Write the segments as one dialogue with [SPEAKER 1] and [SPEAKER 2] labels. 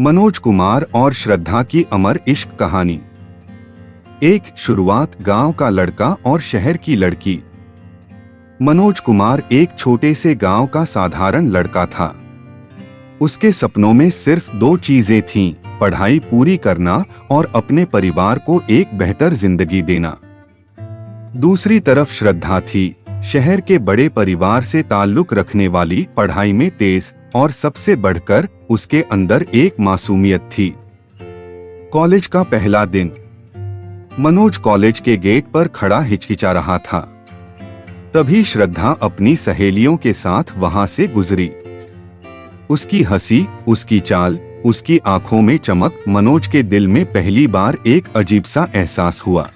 [SPEAKER 1] मनोज कुमार और श्रद्धा की अमर इश्क कहानी। एक शुरुआत, गांव का लड़का और शहर की लड़की। मनोज कुमार एक छोटे से गांव का साधारण लड़का था। उसके सपनों में सिर्फ दो चीजें थीं, पढ़ाई पूरी करना और अपने परिवार को एक बेहतर जिंदगी देना। दूसरी तरफ श्रद्धा थी, शहर के बड़े परिवार से ताल्लुक रखने वाली, पढ़ाई में तेज और सबसे बढ़कर उसके अंदर एक मासूमियत थी। कॉलेज का पहला दिन। मनोज कॉलेज के गेट पर खड़ा हिचकिचा रहा था। तभी श्रद्धा अपनी सहेलियों के साथ वहां से गुजरी। उसकी हंसी, उसकी चाल, उसकी आंखों में चमक, मनोज के दिल में पहली बार एक अजीब सा एहसास हुआ।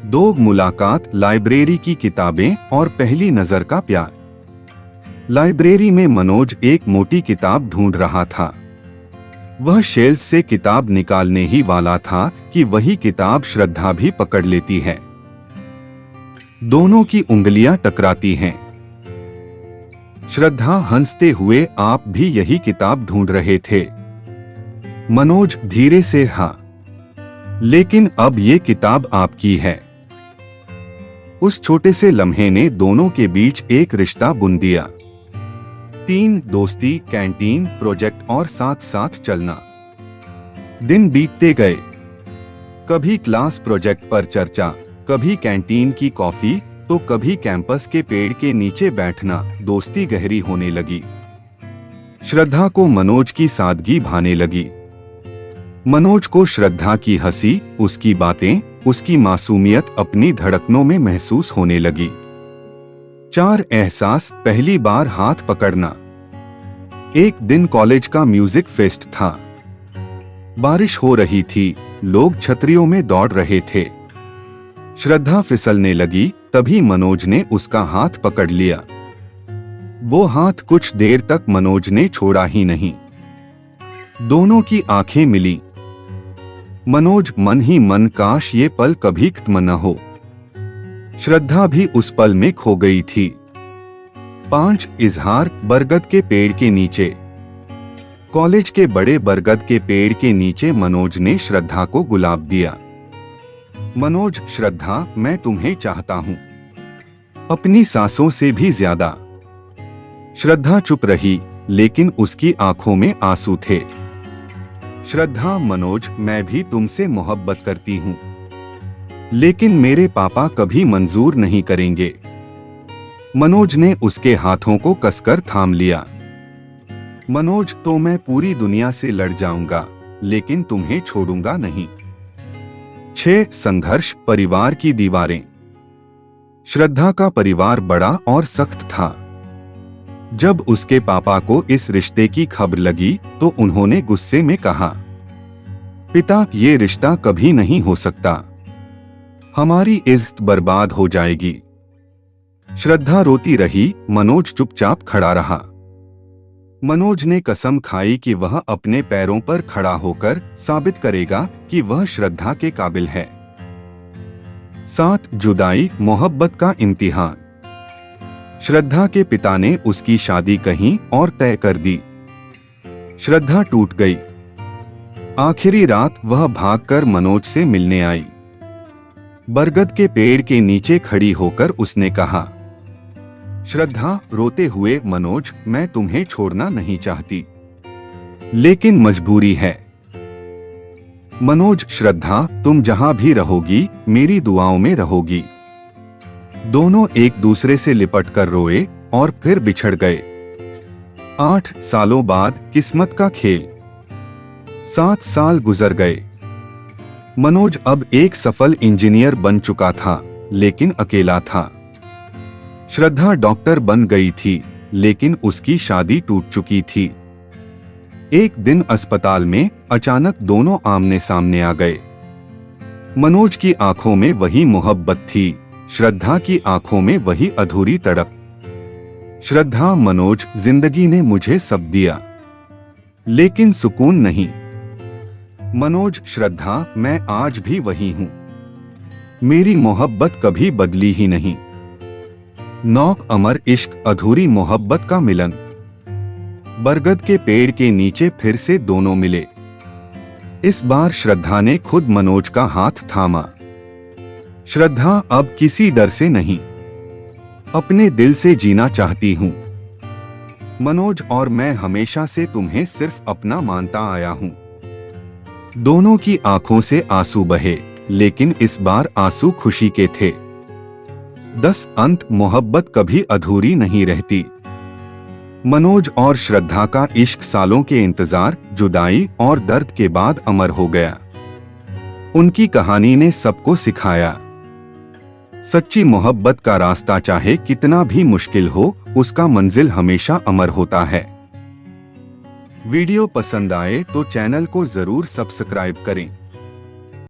[SPEAKER 1] दो मुलाकात, लाइब्रेरी की किताबें और पहली नजर का प्यार। लाइब्रेरी में मनोज एक मोटी किताब ढूंढ रहा था। वह शेल्फ से किताब निकालने ही वाला था कि वही किताब श्रद्धा भी पकड़ लेती है। दोनों की उंगलियां टकराती हैं। श्रद्धा हंसते हुए, आप भी यही किताब ढूंढ रहे थे? मनोज धीरे से, हाँ, लेकिन अब ये किताब आपकी है। उस छोटे से लम्हे ने दोनों के बीच एक रिश्ता बुन दिया। 3 दोस्ती, कैंटीन, प्रोजेक्ट और साथ साथ चलना। दिन बीतते गए। कभी क्लास प्रोजेक्ट पर चर्चा, कभी कैंटीन की कॉफी, तो कभी कैंपस के पेड़ के नीचे बैठना। दोस्ती गहरी होने लगी। श्रद्धा को मनोज की सादगी भाने लगी। मनोज को श्रद्धा की हंसी, उसकी बातें, उसकी मासूमियत अपनी धड़कनों में महसूस होने लगी। 4 एहसास। पहली बार हाथ पकड़ना। एक दिन कॉलेज का म्यूजिक फेस्ट था। बारिश हो रही थी, लोग छतरियों में दौड़ रहे थे। श्रद्धा फिसलने लगी, तभी मनोज ने उसका हाथ पकड़ लिया। वो हाथ कुछ देर तक मनोज ने छोड़ा ही नहीं। दोनों की आंखें मिली। मनोज मन ही मन, काश ये पल कभी खत्म न हो। श्रद्धा भी उस पल में खो गई थी। 5 इजहार। बरगद के पेड़ के नीचे। कॉलेज के बड़े बरगद के पेड़ के नीचे मनोज ने श्रद्धा को गुलाब दिया। मनोज, श्रद्धा, मैं तुम्हें चाहता हूं, अपनी सांसों से भी ज्यादा। श्रद्धा चुप रही, लेकिन उसकी आंखों में आंसू थे। श्रद्धा, मनोज, मैं भी तुमसे मोहब्बत करती हूं, लेकिन मेरे पापा कभी मंजूर नहीं करेंगे। मनोज ने उसके हाथों को कसकर थाम लिया। मनोज, तो मैं पूरी दुनिया से लड़ जाऊंगा, लेकिन तुम्हें छोड़ूंगा नहीं। 6 संघर्ष। परिवार की दीवारें। श्रद्धा का परिवार बड़ा और सख्त था। जब उसके पापा को इस रिश्ते की खबर लगी तो उन्होंने गुस्से में कहा, पिता, ये रिश्ता कभी नहीं हो सकता, हमारी इज्जत बर्बाद हो जाएगी। श्रद्धा रोती रही, मनोज चुपचाप खड़ा रहा। मनोज ने कसम खाई कि वह अपने पैरों पर खड़ा होकर साबित करेगा कि वह श्रद्धा के काबिल है। 7 जुदाई। मोहब्बत का इम्तिहान। श्रद्धा के पिता ने उसकी शादी कहीं और तय कर दी। श्रद्धा टूट गई। आखिरी रात वह भागकर मनोज से मिलने आई। बरगद के पेड़ के नीचे खड़ी होकर उसने कहा, श्रद्धा, रोते हुए, मनोज, मैं तुम्हें छोड़ना नहीं चाहती, लेकिन मजबूरी है। मनोज, श्रद्धा, तुम जहां भी रहोगी, मेरी दुआओं में रहोगी। दोनों एक दूसरे से लिपट कर रोए और फिर बिछड़ गए। 8 सालों बाद। किस्मत का खेल। 7 साल गुजर गए। मनोज अब एक सफल इंजीनियर बन चुका था, लेकिन अकेला था। श्रद्धा डॉक्टर बन गई थी, लेकिन उसकी शादी टूट चुकी थी। एक दिन अस्पताल में अचानक दोनों आमने सामने आ गए। मनोज की आंखों में वही मोहब्बत थी, श्रद्धा की आंखों में वही अधूरी तड़प। श्रद्धा, मनोज, जिंदगी ने मुझे सब दिया, लेकिन सुकून नहीं। मनोज, श्रद्धा, मैं आज भी वही हूं, मेरी मोहब्बत कभी बदली ही नहीं। 9 अमर इश्क। अधूरी मोहब्बत का मिलन। बरगद के पेड़ के नीचे फिर से दोनों मिले। इस बार श्रद्धा ने खुद मनोज का हाथ थामा। श्रद्धा अब किसी डर से नहीं, अपने दिल से जीना चाहती हूं। मनोज और मैं हमेशा से तुम्हें सिर्फ अपना मानता आया हूं। दोनों की आंखों से आंसू बहे, लेकिन इस बार आंसू खुशी के थे। 10 अंत मोहब्बत कभी अधूरी नहीं रहती। मनोज और श्रद्धा का इश्क सालों के इंतजार, जुदाई और दर्द के बाद अमर हो गया। उनकी कहानी ने सबको सिखाया, सच्ची मोहब्बत का रास्ता चाहे कितना भी मुश्किल हो, उसका मंजिल हमेशा अमर होता है। वीडियो पसंद आए तो चैनल को जरूर सब्सक्राइब करें।